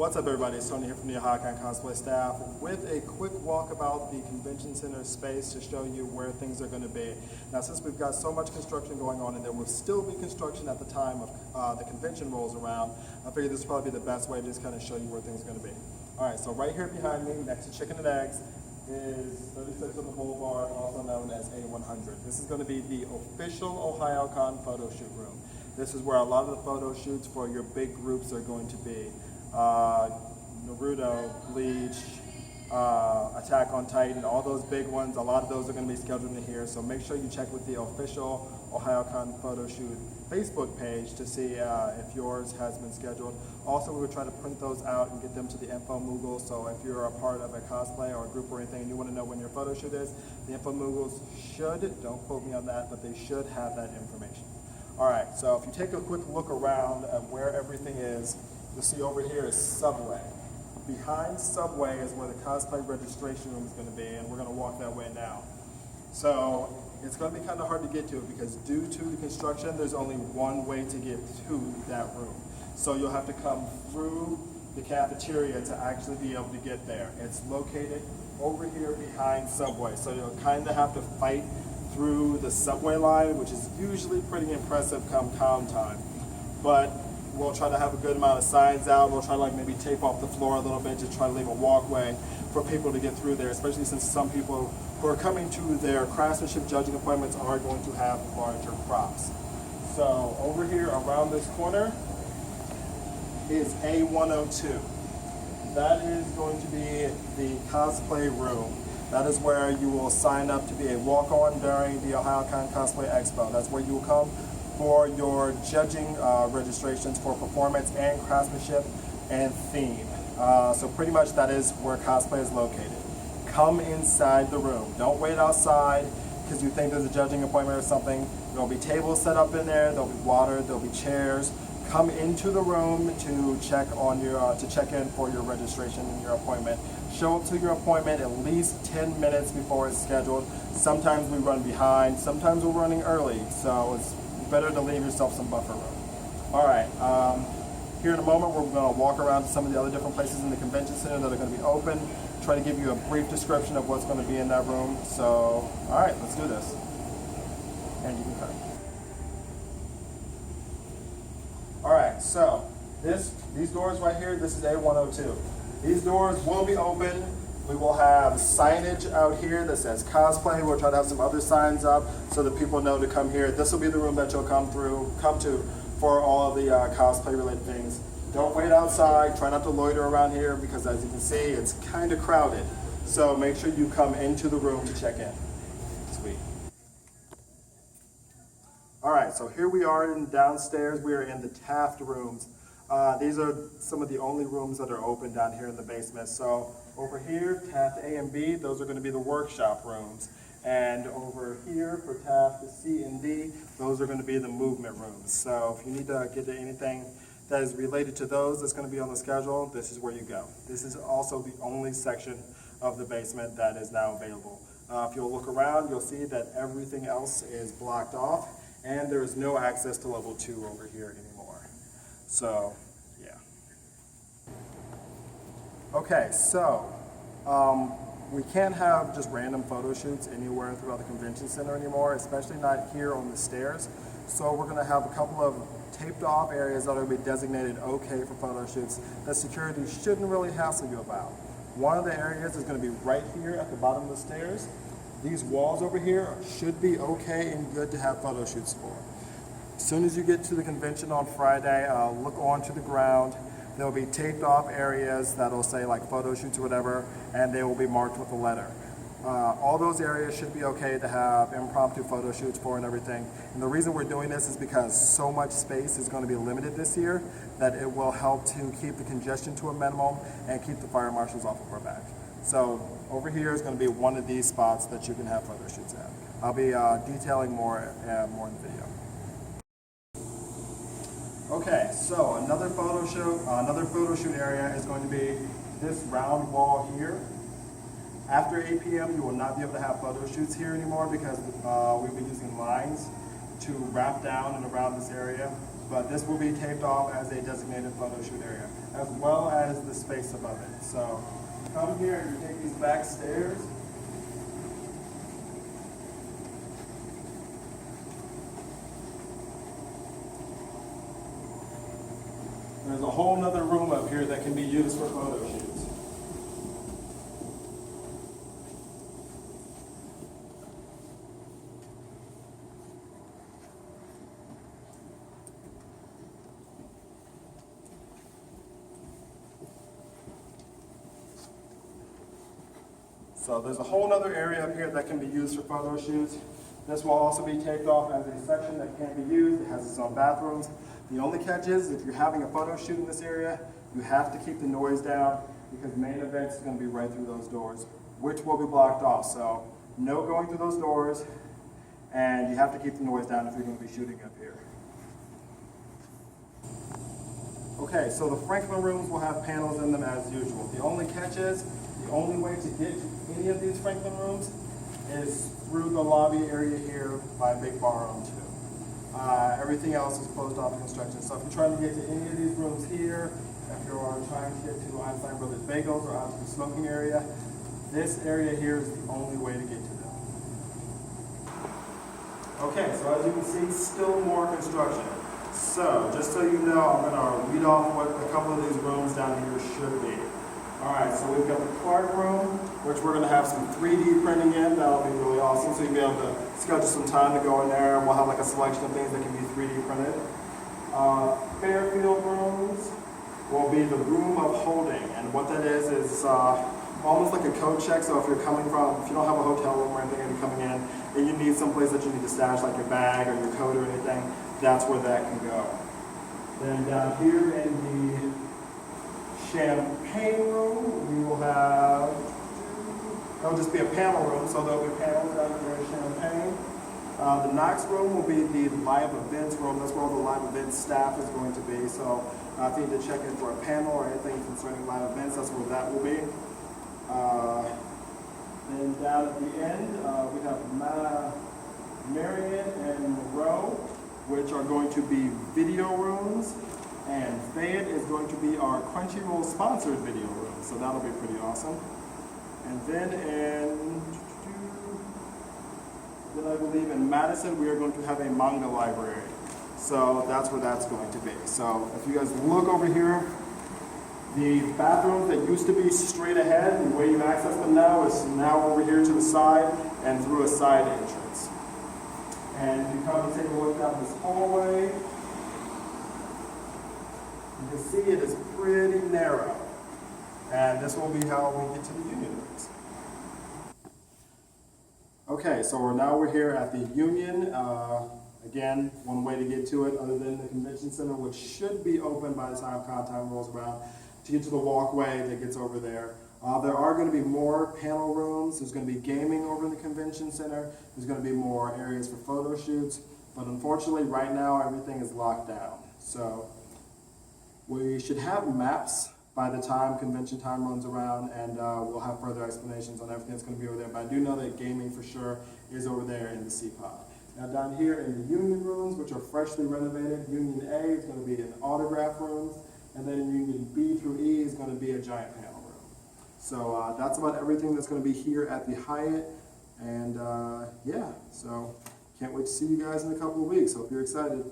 What's up, everybody? It's Tony here from the Ohayocon cosplay staff with a quick walk about the convention center space to show you where things are going to be. Now, since we've got so much construction going on and there will still be construction at the time of the convention rolls around, I figured this would probably be the best way to just kind of show you where things are going to be. All right, so right here behind me, next to Chicken and Eggs, is 36 on the Boulevard, also known as A100. This is going to be the official Ohayocon photo shoot room. This is where a lot of the photo shoots for your big groups are going to be. Naruto, Bleach, Attack on Titan, all those big ones, a lot of those are going to be scheduled in here, so make sure you check with the official Ohayocon photo shoot Facebook page to see if yours has been scheduled. Also, we would try to print those out and get them to the info Moogle, so if you're a part of a cosplay or a group or anything and you want to know when your photo shoot is, the info Moogles should, don't quote me on that, but they should have that information. Alright, so if you take a quick look around at where everything is, you'll see over here is Subway. Behind Subway is where the cosplay registration room is going to be, and we're going to walk that way now. So it's going to be kind of hard to get to it because due to the construction, there's only one way to get to that room. So you'll have to come through the cafeteria to actually be able to get there. It's located over here behind Subway, so you'll kind of have to fight through the subway line, which is usually pretty impressive come calm time. But we'll try to have a good amount of signs out. We'll try to maybe tape off the floor a little bit to try to leave a walkway for people to get through there, especially since some people who are coming to their craftsmanship judging appointments are going to have larger props. So over here around this corner is A102. That is going to be the cosplay room. That is where you will sign up to be a walk-on during the Ohayocon Cosplay Expo. That's where you will come for your judging registrations for performance and craftsmanship and theme. So pretty much that is where cosplay is located. Come inside the room. Don't wait outside because you think there's a judging appointment or something. There'll be tables set up in there, there'll be water, there'll be chairs. Come into the room to check on your to check in for your registration and your appointment. Show up to your appointment at least 10 minutes before it's scheduled. Sometimes we run behind, sometimes we're running early, so it's better to leave yourself some buffer room. All right, here in a moment we're going to walk around to some of the other different places in the convention center that are going to be open, try to give you a brief description of what's going to be in that room. So, all right, let's do this. And you can cut. All right, so these doors right here, this is A102. These doors will be open. We will have signage out here that says cosplay. We'll try to have some other signs up so that people know to come here. This will be the room that you'll come to for all of the cosplay related things. Don't wait outside. Try not to loiter around here because as you can see, it's kind of crowded. So make sure you come into the room to check in. Sweet. All right, so here we are downstairs. We are in the Taft rooms. These are some of the only rooms that are open down here in the basement. So over here, Taft A and B, those are going to be the workshop rooms. And over here for Taft C and D, those are going to be the movement rooms. So if you need to get to anything that is related to those that's going to be on the schedule, this is where you go. This is also the only section of the basement that is now available. If you'll look around, you'll see that everything else is blocked off and there is no access to level 2 over here anymore. So, yeah. Okay, so we can't have just random photo shoots anywhere throughout the convention center anymore, especially not here on the stairs. So we're going to have a couple of taped off areas that are going to be designated okay for photo shoots that security shouldn't really hassle you about. One of the areas is going to be right here at the bottom of the stairs. These walls over here should be okay and good to have photo shoots for. As soon as you get to the convention on Friday, look onto the ground. There'll be taped off areas that'll say like photo shoots or whatever, and they will be marked with a letter. All those areas should be okay to have impromptu photo shoots for and everything. And the reason we're doing this is because so much space is going to be limited this year that it will help to keep the congestion to a minimum and keep the fire marshals off of our back. So over here is going to be one of these spots that you can have photo shoots at. I'll be detailing more in the video. Okay, so another photo shoot area is going to be this round wall here. After 8 p.m., you will not be able to have photo shoots here anymore because we'll be using lines to wrap down and around this area, but this will be taped off as a designated photo shoot area, as well as the space above it. So come here and you take these back stairs. There's a whole nother room up here that can be used for photo shoots. So there's a whole nother area up here that can be used for photo shoots. This will also be taped off as a section that can't be used. It has its own bathrooms. The only catch is if you're having a photo shoot in this area, you have to keep the noise down because main events is going to be right through those doors, which will be blocked off. So no going through those doors, and you have to keep the noise down if you're going to be shooting up here. Okay, so the Franklin rooms will have panels in them as usual. The only catch is, the only way to get to any of these Franklin rooms is through the lobby area here by Big Bar on 2. Everything else is closed off to construction. So if you're trying to get to any of these rooms here, if you're trying to get to Einstein Brothers Bagels or out to the smoking area, this area here is the only way to get to them. Okay, so as you can see, still more construction. So just so you know, I'm going to read off what a couple of these rooms down here should be. All right, so we've got the Clark room, which we're going to have some 3D printing in. That'll be really awesome. So you'll be able to schedule some time to go in there. We'll have like a selection of things that can be 3D printed. Fairfield rooms will be the room of holding, and what that is almost like a code check. So if you're coming from, if you don't have a hotel room or anything and you're coming in, and you need some place that you need to stash like your bag or your coat or anything, that's where that can go. Then down here in the Champagne room, we will have, that'll just be a panel room, so there'll be panels down here in Champagne. The Knox room will be the live events room. That's where all the live events staff is going to be. So if you need to check in for a panel or anything concerning live events, that's where that will be. Then down at the end, we have Marion and Monroe, which are going to be video rooms. And Fayette is going to be our Crunchyroll sponsored video room, so that'll be pretty awesome. And then I believe in Madison, we are going to have a manga library. So that's where that's going to be. So if you guys look over here, the bathrooms that used to be straight ahead, the way you access them now is now over here to the side and through a side entrance. And if you come and take a look down this hallway, you can see it is pretty narrow. And this will be how we get to the Union rooms. Okay, so we're here at the Union. Again, one way to get to it other than the convention center, which should be open by the time time rolls around, to get to the walkway that gets over there. There are going to be more panel rooms. There's going to be gaming over in the convention center. There's going to be more areas for photo shoots. But unfortunately, right now, everything is locked down. So we should have maps by the time convention time runs around, and we'll have further explanations on everything that's going to be over there. But I do know that gaming for sure is over there in the C-Pod. Now down here in the Union rooms, which are freshly renovated, Union A is going to be an autograph room, and then Union B through E is going to be a giant panel room. So that's about everything that's going to be here at the Hyatt, and yeah, so can't wait to see you guys in a couple of weeks. Hope you're excited.